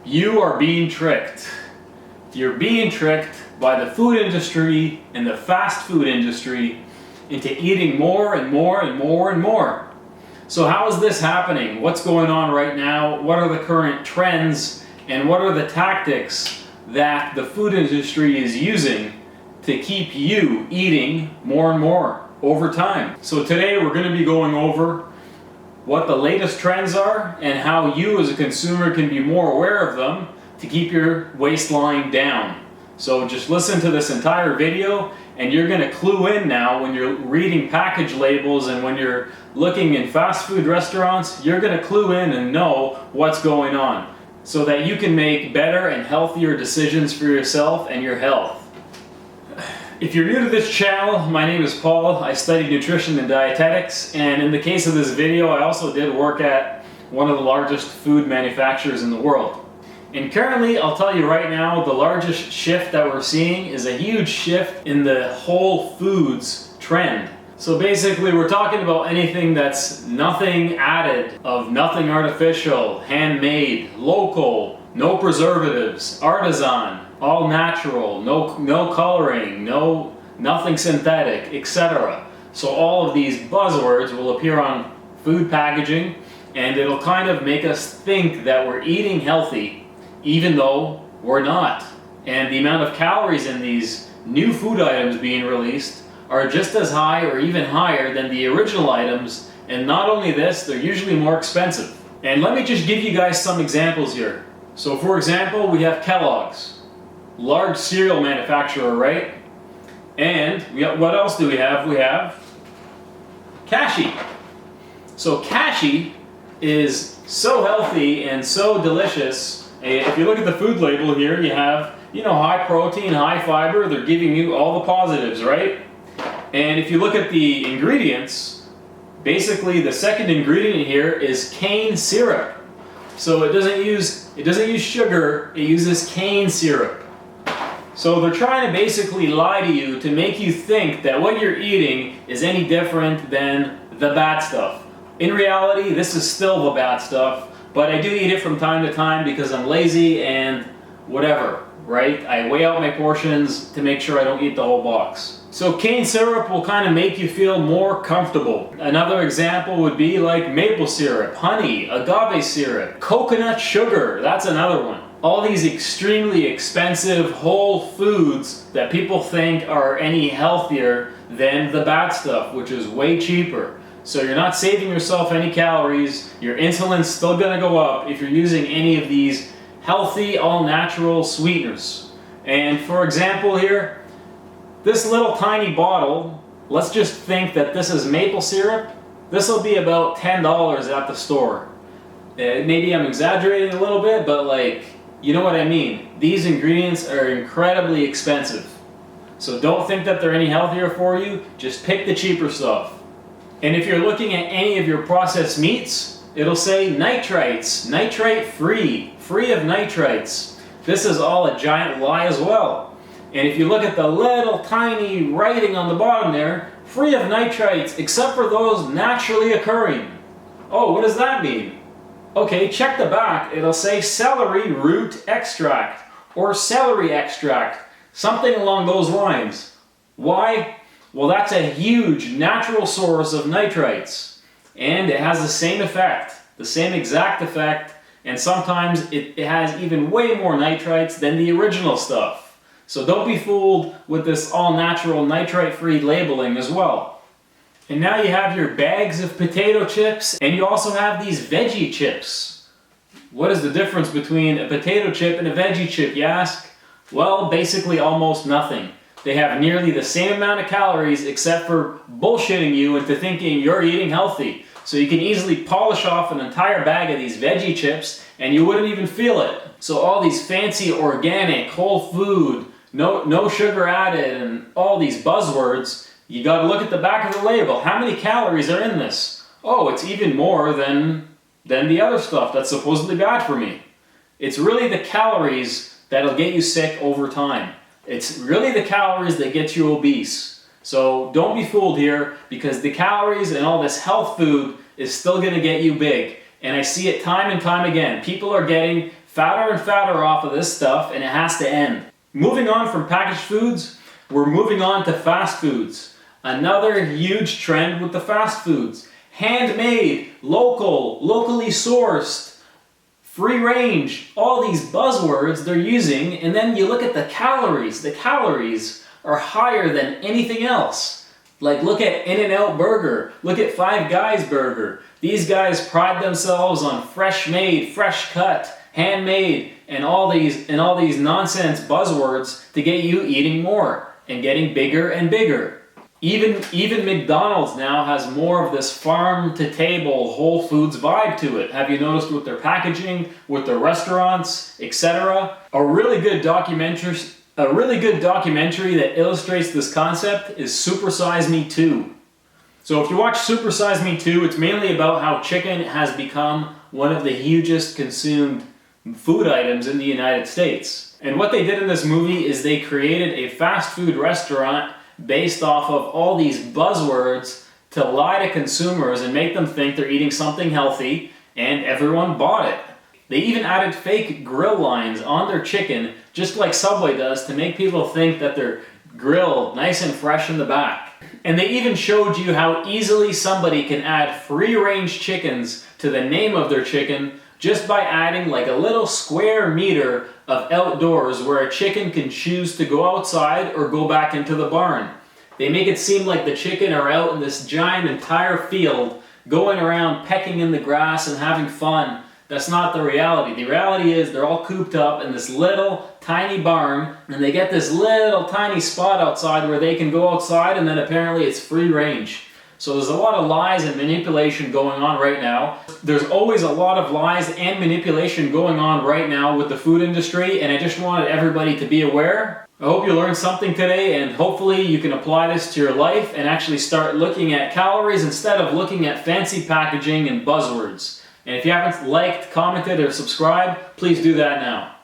You are being tricked. You're being tricked by the food industry and the fast food industry into eating more and more and more and more. So how is this happening? What's going on right now? What are the current trends? And what are the tactics that the food industry is using to keep you eating more and more over time? So today we're going to be going over what the latest trends are and how you as a consumer can be more aware of them to keep your waistline down. So just listen to this entire video and you're going to clue in now when you're reading package labels and when you're looking in fast food restaurants, you're going to clue in and know what's going on so that you can make better and healthier decisions for yourself and your health. If you're new to this channel, my name is Paul. I studied nutrition and dietetics, and in the case of this video, I also did work at one of the largest food manufacturers in the world. And currently, I'll tell you right now, the largest shift that we're seeing is a huge shift in the whole foods trend. So basically, we're talking about anything that's nothing added, of nothing artificial, handmade, local, no preservatives, artisan, all natural, no coloring, nothing synthetic, etc. So all of these buzzwords will appear on food packaging, and it'll kind of make us think that we're eating healthy even though we're not. And the amount of calories in these new food items being released are just as high or even higher than the original items, and not only this, they're usually more expensive. And let me just give you guys some examples here. So for example, we have Kellogg's, large cereal manufacturer, right? And what else do we have? We have Kashi. So Kashi is so healthy and so delicious. If you look at the food label here, you have, high protein, high fiber. They're giving you all the positives, right? And if you look at the ingredients, basically the second ingredient here is cane syrup. So it doesn't use sugar, it uses cane syrup. So they're trying to basically lie to you to make you think that what you're eating is any different than the bad stuff. In reality, this is still the bad stuff, but I do eat it from time to time because I'm lazy and whatever, right? I weigh out my portions to make sure I don't eat the whole box. So cane syrup will kind of make you feel more comfortable. Another example would be like maple syrup, honey, agave syrup, coconut sugar, that's another one. All these extremely expensive whole foods that people think are any healthier than the bad stuff, which is way cheaper. So you're not saving yourself any calories, your insulin's still gonna go up if you're using any of these healthy, all-natural sweeteners. And for example here, this little tiny bottle, let's just think that this is maple syrup. This will be about $10 at the store. Maybe I'm exaggerating a little bit, but you know what I mean. These ingredients are incredibly expensive. So don't think that they're any healthier for you, just pick the cheaper stuff. And if you're looking at any of your processed meats, it'll say nitrites, nitrite free, free of nitrites. This is all a giant lie as well. And if you look at the little tiny writing on the bottom there, free of nitrites except for those naturally occurring. Oh, what does that mean? Okay, check the back. It'll say celery root extract or celery extract, something along those lines. Why? Well, that's a huge natural source of nitrites, and it has the same effect, the same exact effect, and sometimes it has even way more nitrites than the original stuff. So don't be fooled with this all-natural nitrite-free labeling as well. And now you have your bags of potato chips, and you also have these veggie chips. What is the difference between a potato chip and a veggie chip, you ask? Well, basically almost nothing. They have nearly the same amount of calories except for bullshitting you into thinking you're eating healthy. So you can easily polish off an entire bag of these veggie chips and you wouldn't even feel it. So all these fancy organic, whole food, no sugar added, and all these buzzwords, you gotta look at the back of the label. How many calories are in this? Oh, it's even more than the other stuff that's supposedly bad for me. It's really the calories that'll get you sick over time. It's really the calories that get you obese. So don't be fooled here, because the calories and all this health food is still going to get you big. And I see it time and time again. People are getting fatter and fatter off of this stuff, and it has to end. Moving on from packaged foods, we're moving on to fast foods. Another huge trend with the fast foods. Handmade, local, locally sourced, free range, all these buzzwords they're using, and then you look at the calories. The calories are higher than anything else. Like, look at In-N-Out Burger, look at Five Guys Burger. These guys pride themselves on fresh made, fresh cut, handmade, and all these nonsense buzzwords to get you eating more and getting bigger and bigger. Even McDonald's now has more of this farm-to-table Whole Foods vibe to it. Have you noticed with their packaging, with their restaurants, etc.? A really good documentary that illustrates this concept is Super Size Me 2. So if you watch Super Size Me 2, it's mainly about how chicken has become one of the hugest consumed food items in the United States. And what they did in this movie is they created a fast food restaurant based off of all these buzzwords to lie to consumers and make them think they're eating something healthy, and everyone bought it. They even added fake grill lines on their chicken, just like Subway does, to make people think that they're grilled nice and fresh in the back. And they even showed you how easily somebody can add free-range chickens to the name of their chicken just by adding like a little square meter of outdoors where a chicken can choose to go outside or go back into the barn. They make it seem like the chicken are out in this giant entire field going around pecking in the grass and having fun. That's not the reality. The reality is they're all cooped up in this little tiny barn, and they get this little tiny spot outside where they can go outside, and then apparently it's free range. So there's a lot of lies and manipulation going on right now. There's always a lot of lies and manipulation going on right now with the food industry, and I just wanted everybody to be aware. I hope you learned something today, and hopefully you can apply this to your life and actually start looking at calories instead of looking at fancy packaging and buzzwords. And if you haven't liked, commented, or subscribed, please do that now.